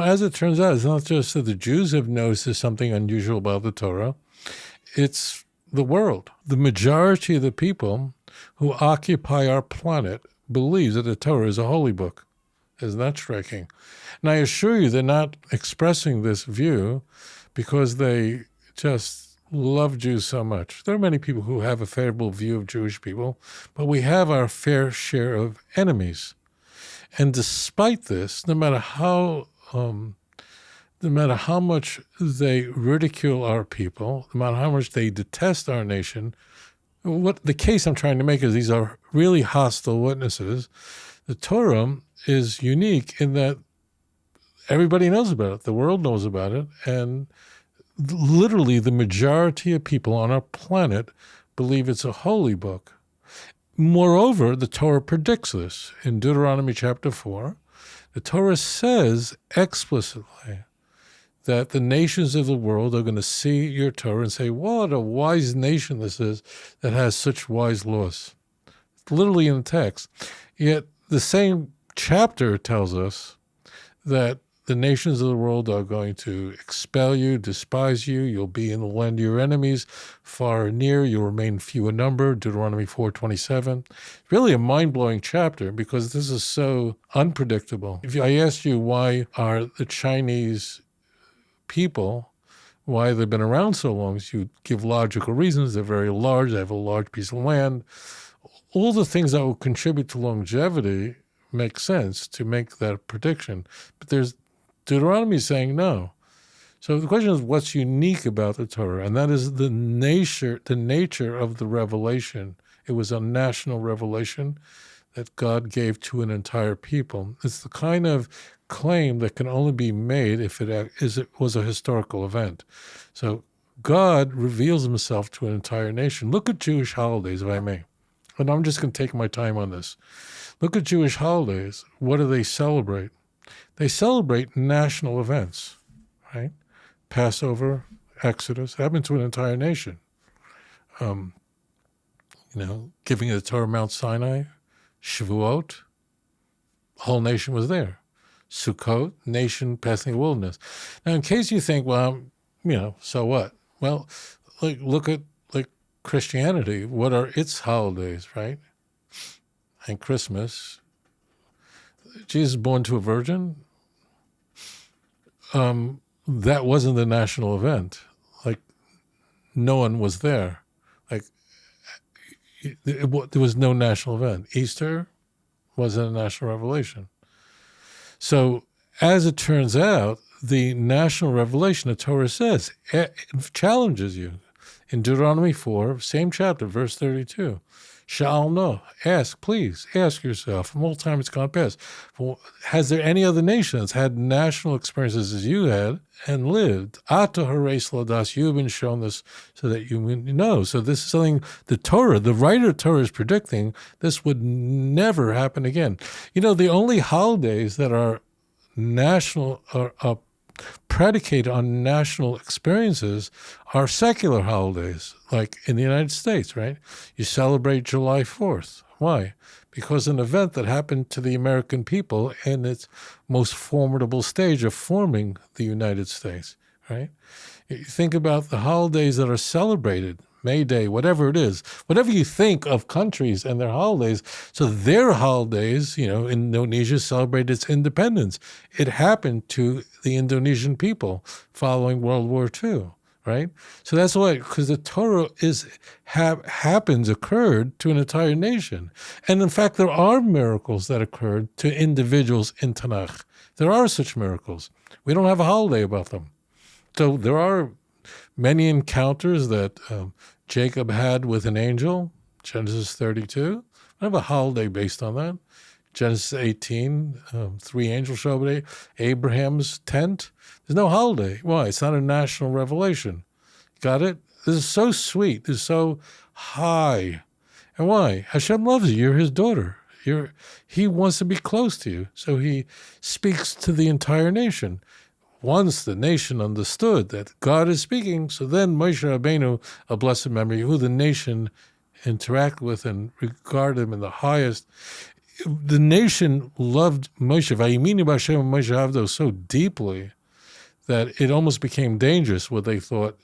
As it turns out, it's not just that the Jews have noticed there's something unusual about the Torah. It's the world. The majority of the people who occupy our planet believes that the Torah is a holy book. Isn't that striking? And I assure you they're not expressing this view because they just love Jews so much. There are many people who have a favorable view of Jewish people, but we have our fair share of enemies. And despite this, no matter how much they ridicule our people, no matter how much they detest our nation, what the case I'm trying to make is these are really hostile witnesses. The Torah is unique in that everybody knows about it. The world knows about it. And literally the majority of people on our planet believe it's a holy book. Moreover, the Torah predicts this. In Deuteronomy chapter 4, the Torah says explicitly that the nations of the world are going to see your Torah and say, what a wise nation this is that has such wise laws. It's literally in the text. Yet the same chapter tells us that the nations of the world are going to expel you, despise you. You'll be in the land of your enemies, far and near. You'll remain few in number, Deuteronomy 4:27. Really a mind-blowing chapter because this is so unpredictable. If I asked you why are the Chinese people, why they've been around so long, you give logical reasons. They're very large. They have a large piece of land. All the things that will contribute to longevity make sense to make that prediction. But there's Deuteronomy saying no. So the question is, what's unique about the Torah? And that is the nature of the revelation. It was a national revelation that God gave to an entire people. It's the kind of claim that can only be made if it was a historical event. So God reveals himself to an entire nation. Look at Jewish holidays, if I may. And I'm just going to take my time on this. Look at Jewish holidays. What do they celebrate? They celebrate national events, right? Passover, Exodus, it happened to an entire nation. Giving the Torah Mount Sinai, Shavuot, whole nation was there. Sukkot, nation passing the wilderness. Now, in case you think, well, so what? Well, look at Christianity. What are its holidays, right? And Christmas. Jesus born to a virgin. That wasn't the national event. No one was there. There was no national event. Easter wasn't a national revelation. So, as it turns out, the national revelation, the Torah says, challenges you. In Deuteronomy 4, same chapter, verse 32, shall know, ask, please, ask yourself, from all time it's gone past, has there any other nation that's had national experiences as you had and lived? Ata hareis ladas, you have been shown this so that you know. So this is something the writer of Torah is predicting, this would never happen again. The only holidays that are national, are predicated on national experiences are secular holidays, like in the United States, right? You celebrate July 4th. Why? Because an event that happened to the American people in its most formidable stage of forming the United States, right? You think about the holidays that are celebrated, May Day, whatever it is, whatever you think of countries and their holidays. So their holidays, Indonesia celebrated its independence. It happened to the Indonesian people following World War II, right? So that's why, because the Torah occurred to an entire nation. And in fact, there are miracles that occurred to individuals in Tanakh. There are such miracles. We don't have a holiday about them. So there are many encounters that Jacob had with an angel, Genesis 32. I have a holiday based on that. Genesis 18, 3 angels show up at Abraham's tent. There's no holiday. Why? It's not a national revelation. Got it? This is so sweet. This is so high. And why? Hashem loves you. You're his daughter. He wants to be close to you. So he speaks to the entire nation. Once the nation understood that God is speaking, so then Moshe Rabbeinu, a blessed memory, who the nation interact with and regard him in the highest, the nation loved Moshe, Vayiminu b'Hashem Moshe Avdo, so deeply that it almost became dangerous where they thought,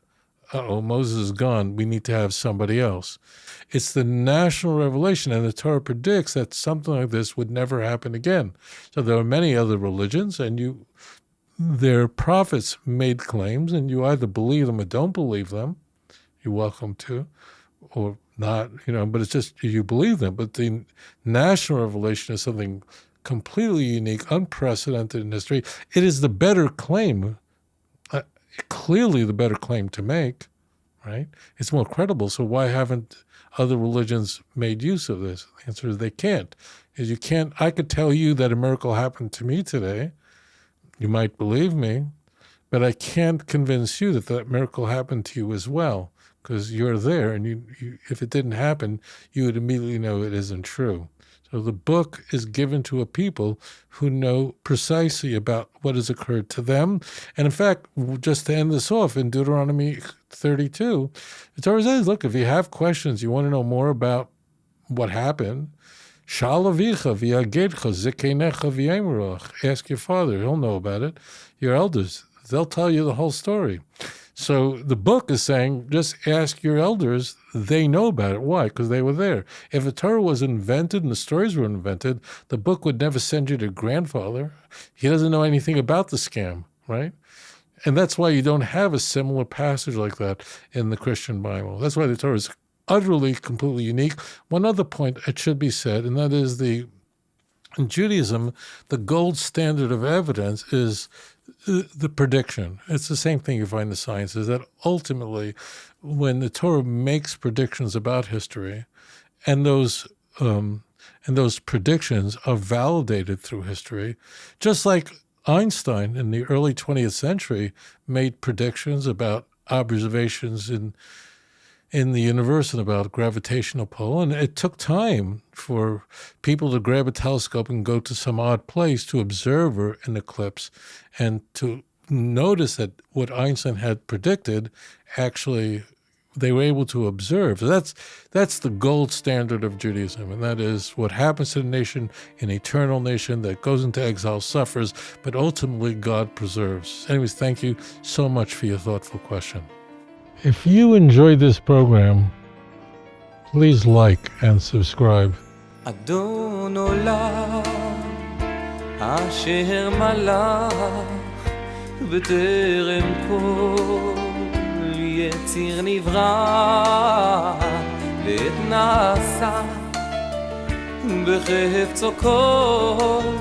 Moses is gone, we need to have somebody else. It's the national revelation, and the Torah predicts that something like this would never happen again. So there are many other religions, and their prophets made claims, and you either believe them or don't believe them. You're welcome to, or not, but it's just you believe them. But the national revelation is something completely unique, unprecedented in history. It is the better claim, clearly the better claim to make, right? It's more credible. So why haven't other religions made use of this? The answer is they can't. I could tell you that a miracle happened to me today. You might believe me, but I can't convince you that that miracle happened to you as well, because you're there, and you, if it didn't happen, you would immediately know it isn't true. So the book is given to a people who know precisely about what has occurred to them. And in fact, just to end this off, in Deuteronomy 32, the Torah says, look, if you have questions, you want to know more about what happened, Sha'al avicha v'yagedcha zekeinecha v'yemruach. Ask your father, he'll know about it. Your elders, they'll tell you the whole story. So the book is saying, just ask your elders, they know about it. Why? Because they were there. If the Torah was invented and the stories were invented, the book would never send you to grandfather. He doesn't know anything about the scam, right? And that's why you don't have a similar passage like that in the Christian Bible. That's why the Torah is utterly, completely unique. One other point it should be said, and that is in Judaism, the gold standard of evidence is the prediction. It's the same thing you find in the sciences, that ultimately when the Torah makes predictions about history, and those predictions are validated through history, just like Einstein in the early 20th century made predictions about observations in the universe and about gravitational pull. And it took time for people to grab a telescope and go to some odd place to observe an eclipse and to notice that what Einstein had predicted, actually, they were able to observe. That's the gold standard of Judaism, and that is what happens to the nation, an eternal nation that goes into exile, suffers, but ultimately God preserves. Anyways, thank you so much for your thoughtful question. If you enjoyed this program, please like and subscribe. אדון עולם אשר מלך בטרם כל יציר נברא לעת נעשה בחפצו כל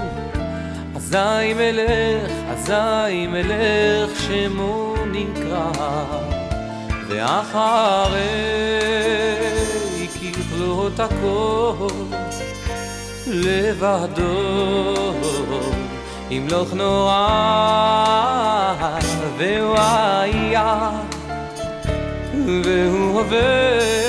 אזי מלך שמו נקרא ואחרי ככלות הכל לבדו ימלוך נורא והוא היה והוא הווה